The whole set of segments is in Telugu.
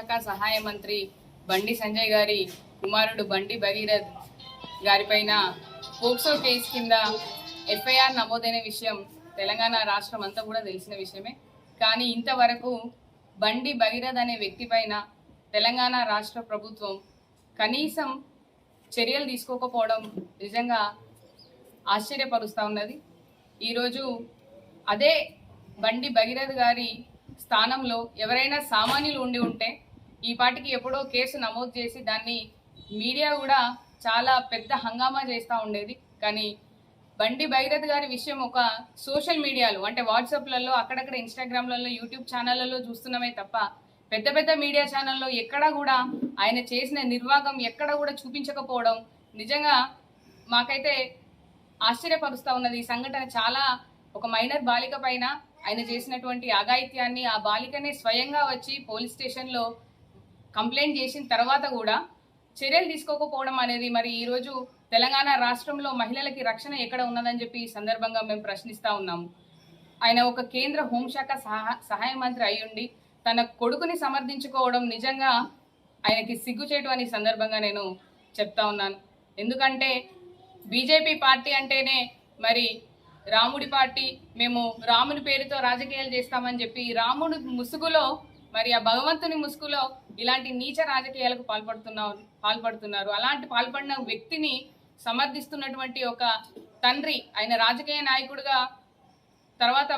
శాఖ సహాయ మంత్రి బండి సంజయ్ గారి కుమారుడు బండి భగీరథ్ గారిపైన పోక్సో కేసు కింద ఎఫ్ఐఆర్ నమోదైన విషయం తెలంగాణ రాష్ట్రం అంతా కూడా తెలిసిన విషయమే. కానీ ఇంతవరకు బండి భగీరథ్ అనే వ్యక్తి పైన తెలంగాణ రాష్ట్ర ప్రభుత్వం కనీసం చర్యలు తీసుకోకపోవడం నిజంగా ఆశ్చర్యపరుస్తూ ఉన్నది. ఈరోజు అదే బండి భగీరథ్ గారి స్థానంలో ఎవరైనా సామాన్యులు ఉండి ఉంటే ఈ పాటికి ఎప్పుడో కేసు నమోదు చేసి దాన్ని మీడియా కూడా చాలా పెద్ద హంగామా చేస్తూ ఉండేది. కానీ బండి భగీరథ్ గారి విషయం ఒక సోషల్ మీడియాలో అంటే వాట్సాప్లలో, అక్కడక్కడ ఇన్స్టాగ్రామ్లలో, యూట్యూబ్ ఛానళ్లలో చూస్తున్నామే తప్ప పెద్ద పెద్ద మీడియా ఛానల్లో ఎక్కడా కూడా ఆయన చేసిన నిర్వాహకం ఎక్కడ కూడా చూపించకపోవడం నిజంగా మాకైతే ఆశ్చర్యపరుస్తూ ఉన్నది. ఈ సంఘటన చాలా ఒక మైనర్ బాలిక పైన ఆయన చేసినటువంటి అఘాయిత్యాన్ని ఆ బాలికనే స్వయంగా వచ్చి పోలీస్ స్టేషన్లో కంప్లైంట్ చేసిన తర్వాత కూడా చర్యలు తీసుకోకపోవడం అనేది మరి ఈరోజు తెలంగాణ రాష్ట్రంలో మహిళలకి రక్షణ ఎక్కడ ఉన్నదని చెప్పి ఈ సందర్భంగా మేము ప్రశ్నిస్తూ ఉన్నాము. ఆయన ఒక కేంద్ర హోంశాఖ సహాయ మంత్రి అయ్యుండి తన కొడుకుని సమర్థించుకోవడం నిజంగా ఆయనకి సిగ్గుచేటు అని సందర్భంగా నేను చెప్తా ఉన్నాను. ఎందుకంటే బీజేపీ పార్టీ అంటేనే మరి రాముడి పార్టీ, మేము రాముని పేరుతో రాజకీయాలు చేస్తామని చెప్పి రాముడి ముసుగులో మరి ఆ భగవంతుని ముసుగులో ఇలాంటి నీచ రాజకీయాలకు పాల్పడుతున్నారు. అలాంటి పాల్పడిన వ్యక్తిని సమర్థిస్తున్నటువంటి ఒక తండ్రి, ఆయన రాజకీయ నాయకుడిగా తర్వాత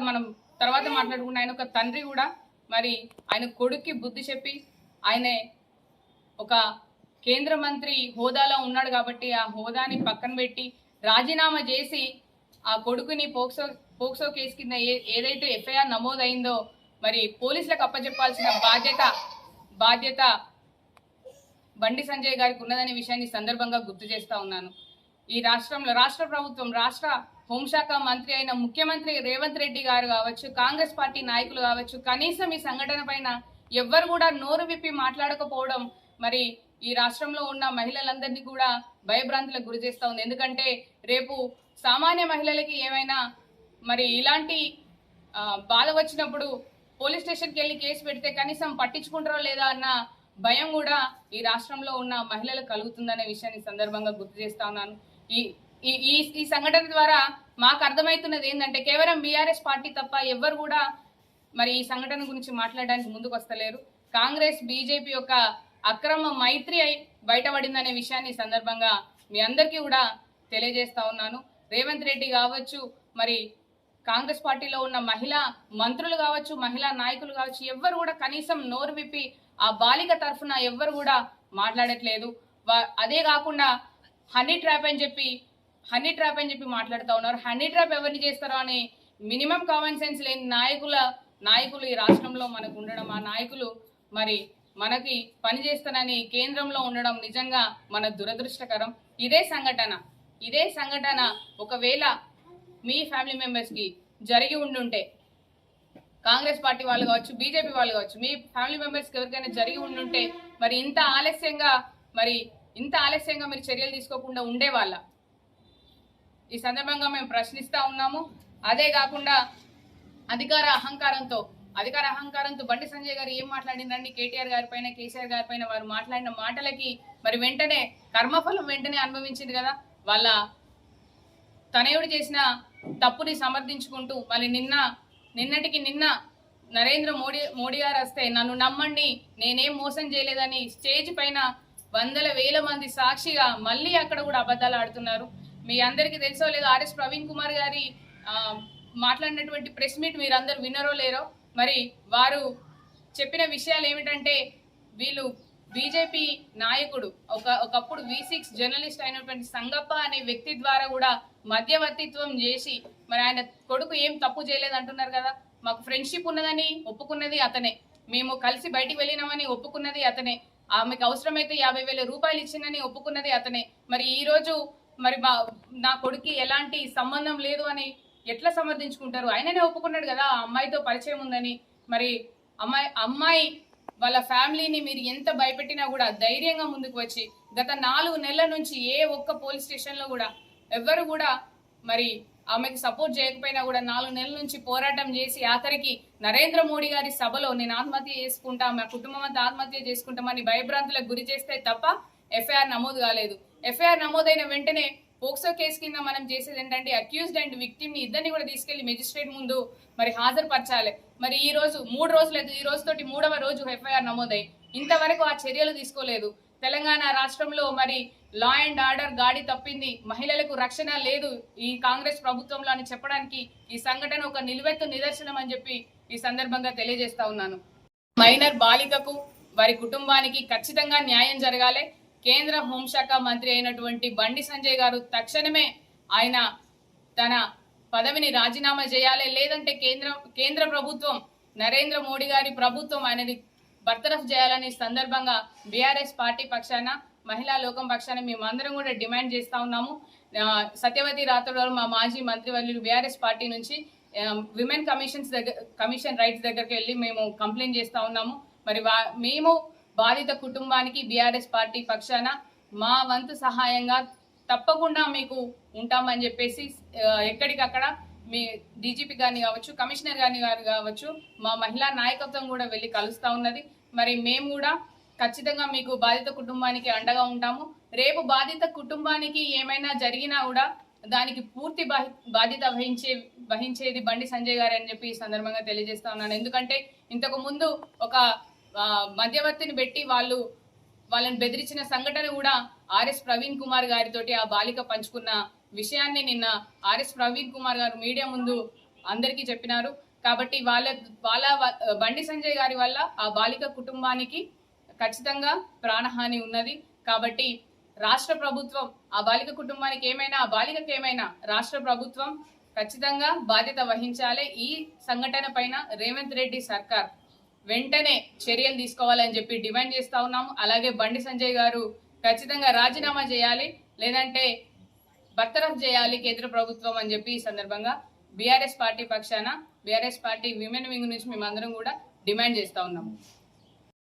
మాట్లాడుకున్న ఆయన ఒక తండ్రి కూడా మరి ఆయన కొడుక్కి బుద్ధి చెప్పి ఆయనే ఒక కేంద్ర మంత్రి హోదాలో ఉన్నాడు కాబట్టి ఆ హోదాని పక్కన పెట్టి రాజీనామా చేసి ఆ కొడుకుని పోక్సో కేసు కింద ఏదైతే ఎఫ్ఐఆర్ నమోదైందో మరి పోలీసులకు అప్పచెప్పాల్సిన బాధ్యత బండి సంజయ్ గారికి ఉన్నదనే విషయాన్ని సందర్భంగా గుర్తు చేస్తా ఉన్నాను. ఈ రాష్ట్రంలో రాష్ట్ర ప్రభుత్వం, రాష్ట్ర హోంశాఖ మంత్రి అయిన ముఖ్యమంత్రి రేవంత్ రెడ్డి గారు కావచ్చు, కాంగ్రెస్ పార్టీ నాయకులు కావచ్చు, కనీసం ఈ సంఘటన పైన ఎవ్వరు కూడా నోరు విప్పి మాట్లాడకపోవడం మరి ఈ రాష్ట్రంలో ఉన్న మహిళలందరినీ కూడా భయభ్రాంతులకు గురి చేస్తూ ఉంది. ఎందుకంటే రేపు సామాన్య మహిళలకి ఏమైనా మరి ఇలాంటి బాధ వచ్చినప్పుడు పోలీస్ స్టేషన్కి వెళ్ళి కేసు పెడితే కనీసం పట్టించుకుంటారో లేదా అన్న భయం కూడా ఈ రాష్ట్రంలో ఉన్న మహిళలకు కలుగుతుందనే విషయాన్ని సందర్భంగా గుర్తు చేస్తా ఉన్నాను. ఈ సంఘటన ద్వారా మాకు అర్థమవుతున్నది ఏంటంటే కేవలం బీఆర్ఎస్ పార్టీ తప్ప ఎవ్వరు కూడా మరి ఈ సంఘటన గురించి మాట్లాడడానికి ముందుకు వస్తలేరు. కాంగ్రెస్ బీజేపీ యొక్క అక్రమ మైత్రి బయటపడిందనే విషయాన్ని సందర్భంగా మీ అందరికీ కూడా తెలియజేస్తా ఉన్నాను. రేవంత్ రెడ్డి కావచ్చు, మరి కాంగ్రెస్ పార్టీలో ఉన్న మహిళా మంత్రులు కావచ్చు, మహిళా నాయకులు కావచ్చు, ఎవ్వరు కూడా కనీసం నోరు విప్పి ఆ బాలిక తరఫున ఎవ్వరు కూడా మాట్లాడట్లేదు. అదే కాకుండా హనీ ట్రాప్ అని చెప్పి మాట్లాడుతూ ఉన్నారు. హనీ ట్రాప్ ఎవరిని చేస్తారో అని మినిమం కామన్ సెన్స్ లేని నాయకులు ఈ రాష్ట్రంలో మనకు ఉండడం, ఆ నాయకులు మరి మనకి పనిచేస్తానని కేంద్రంలో ఉండడం నిజంగా మన దురదృష్టకరం. ఇదే సంఘటన ఒకవేళ మీ ఫ్యామిలీ మెంబర్స్కి జరిగి ఉండుంటే, కాంగ్రెస్ పార్టీ వాళ్ళు కావచ్చు, బీజేపీ వాళ్ళు కావచ్చు, మీ ఫ్యామిలీ మెంబర్స్కి ఎవరికైనా జరిగి ఉండుంటే మరి ఇంత ఆలస్యంగా మీరు చర్యలు తీసుకోకుండా ఉండేవాళ్ళ? ఈ సందర్భంగా మేము ప్రశ్నిస్తూ ఉన్నాము. అదే కాకుండా అధికార అహంకారంతో బండి సంజయ్ గారు ఏం మాట్లాడిందండి కేటీఆర్ గారి పైన, కేసీఆర్ గారి పైన వారు మాట్లాడిన మాటలకి మరి వెంటనే కర్మఫలం అనుభవించింది కదా. వాళ్ళ తనయుడు చేసిన తప్పుని సమర్థించుకుంటూ మళ్ళీ నిన్న నరేంద్ర మోడీ గారు వస్తే నన్ను నమ్మండి, నేనేం మోసం చేయలేదని స్టేజ్ పైన వందల వేల మంది సాక్షిగా మళ్ళీ అక్కడ కూడా అబద్ధాలు ఆడుతున్నారు. మీ అందరికీ తెలుసో లేదో ఆర్ఎస్ ప్రవీణ్ కుమార్ గారి మాట్లాడినటువంటి ప్రెస్ మీట్ మీరందరూ వినరో లేరో, మరి వారు చెప్పిన విషయాలు ఏమిటంటే వీళ్ళు బీజేపీ నాయకుడు ఒకప్పుడు V6 జర్నలిస్ట్ అయినటువంటి సంగప్ప అనే వ్యక్తి ద్వారా కూడా మధ్యవర్తిత్వం చేసి మరి ఆయన కొడుకు ఏం తప్పు చేయలేదు అంటున్నారు కదా. మాకు ఫ్రెండ్షిప్ ఉన్నదని ఒప్పుకున్నది అతనే, మేము కలిసి బయటికి వెళ్ళినామని ఒప్పుకున్నది అతనే, ఆమెకు అవసరమైతే 50,000 రూపాయలు ఇచ్చిందని ఒప్పుకున్నది అతనే. మరి ఈరోజు మరి నా కొడుకు ఎలాంటి సంబంధం లేదు అని ఎట్లా సమర్థించుకుంటారు? ఆయననే ఒప్పుకున్నాడు కదా ఆ అమ్మాయితో పరిచయం ఉందని. మరి అమ్మాయి వాళ్ళ ఫ్యామిలీని మీరు ఎంత భయపెట్టినా కూడా ధైర్యంగా ముందుకు వచ్చి గత 4 నెలల నుంచి ఏ ఒక్క పోలీస్ స్టేషన్లో కూడా ఎవ్వరు కూడా మరి ఆమెకి సపోర్ట్ చేయకపోయినా కూడా 4 నెలల నుంచి పోరాటం చేసి ఆఖరికి నరేంద్ర మోడీ గారి సభలో నేను ఆత్మహత్య చేసుకుంటా, మా కుటుంబం అంతా ఆత్మహత్య చేసుకుంటామని భయభ్రాంతులకు గురి చేస్తే తప్ప ఎఫ్ఐఆర్ నమోదు కాలేదు. ఎఫ్ఐఆర్ నమోదైన వెంటనే పోక్సో కేసు కింద మనం చేసేది ఏంటంటే అక్యూజ్డ్ అండ్ విక్టిమ్ ని ఇద్దరిని కూడా తీసుకెళ్లి మెజిస్ట్రేట్ ముందు మరి హాజరుపరచాలి. మరి ఈ రోజు 3 రోజులేదు, ఈ రోజుతోటి 3వ రోజు ఎఫ్ఐఆర్ నమోదై ఇంతవరకు ఆ చర్యలు తీసుకోలేదు. తెలంగాణ రాష్ట్రంలో మరి లా అండ్ ఆర్డర్ గాడి తప్పింది, మహిళలకు రక్షణ లేదు ఈ కాంగ్రెస్ ప్రభుత్వంలో అని చెప్పడానికి ఈ సంఘటన ఒక నిలువెత్తు నిదర్శనం అని చెప్పి ఈ సందర్భంగా తెలియజేస్తా ఉన్నాను. మైనర్ బాలికకు వారి కుటుంబానికి ఖచ్చితంగా న్యాయం జరగాలి. కేంద్ర హోంశాఖ మంత్రి అయినటువంటి బండి సంజయ్ గారు తక్షణమే ఆయన తన పదవిని రాజీనామా చేయాలి. లేదంటే కేంద్ర ప్రభుత్వం నరేంద్ర మోడీ గారి ప్రభుత్వం అనేది బర్తరఫ్ చేయాలని సందర్భంగా బీఆర్ఎస్ పార్టీ పక్షాన, మహిళా లోకం పక్షాన మేమందరం కూడా డిమాండ్ చేస్తా ఉన్నాము. సత్యవతి రాథోడ్ గారు మా మాజీ మంత్రివర్యులు బీఆర్ఎస్ పార్టీ నుంచి విమెన్ కమిషన్ రైట్స్ దగ్గరికి వెళ్ళి మేము కంప్లైంట్ చేస్తా ఉన్నాము. మరి మేము బాధిత కుటుంబానికి బీఆర్ఎస్ పార్టీ పక్షాన మా వంతు సహాయంగా తప్పకుండా మీకు ఉంటామని చెప్పేసి ఎక్కడికక్కడ మీ డీజీపీ గారిని కావచ్చు, కమిషనర్ గారిని కావచ్చు, మా మహిళా నాయకత్వం కూడా వెళ్ళి కలుస్తూ ఉన్నది. మరి మేము కూడా ఖచ్చితంగా మీకు బాధిత కుటుంబానికి అండగా ఉంటాము. రేపు బాధిత కుటుంబానికి ఏమైనా జరిగినా కూడా దానికి పూర్తి బాధ్యత వహించేది బండి సంజయ్ గారు అని చెప్పి ఈ సందర్భంగా తెలియజేస్తా ఉన్నాను. ఎందుకంటే ఇంతకు ముందు ఒక మధ్యవర్తిని పెట్టి వాళ్ళని బెదిరించిన సంఘటన కూడా ఆర్ఎస్ ప్రవీణ్ కుమార్ గారితోటి ఆ బాలిక పంచుకున్న విషయాన్ని నిన్న ఆర్ఎస్ ప్రవీణ్ కుమార్ గారు మీడియా ముందు అందరికీ చెప్పినారు. కాబట్టి వాళ్ళ బండి సంజయ్ గారి వల్ల ఆ బాలిక కుటుంబానికి ఖచ్చితంగా ప్రాణహాని ఉన్నది. కాబట్టి రాష్ట్ర ప్రభుత్వం ఆ బాలిక కుటుంబానికి ఏమైనా, ఆ బాలికకి ఏమైనా రాష్ట్ర ప్రభుత్వం ఖచ్చితంగా బాధ్యత వహించాలి. ఈ సంఘటన పైన రేవంత్ రెడ్డి సర్కార్ వెంటనే చర్యలు తీసుకోవాలని చెప్పి డిమాండ్ చేస్తా ఉన్నాము. అలాగే బండి సంజయ్ గారు ఖచ్చితంగా రాజీనామా చేయాలి, లేదంటే బర్తరఫ్ చేయాలి కేంద్ర ప్రభుత్వం అని చెప్పి ఈ సందర్భంగా బీఆర్ఎస్ పార్టీ పక్షాన, బీఆర్ఎస్ పార్టీ విమెన్ వింగ్ నుంచి మేమందరం కూడా డిమాండ్ చేస్తా ఉన్నాము.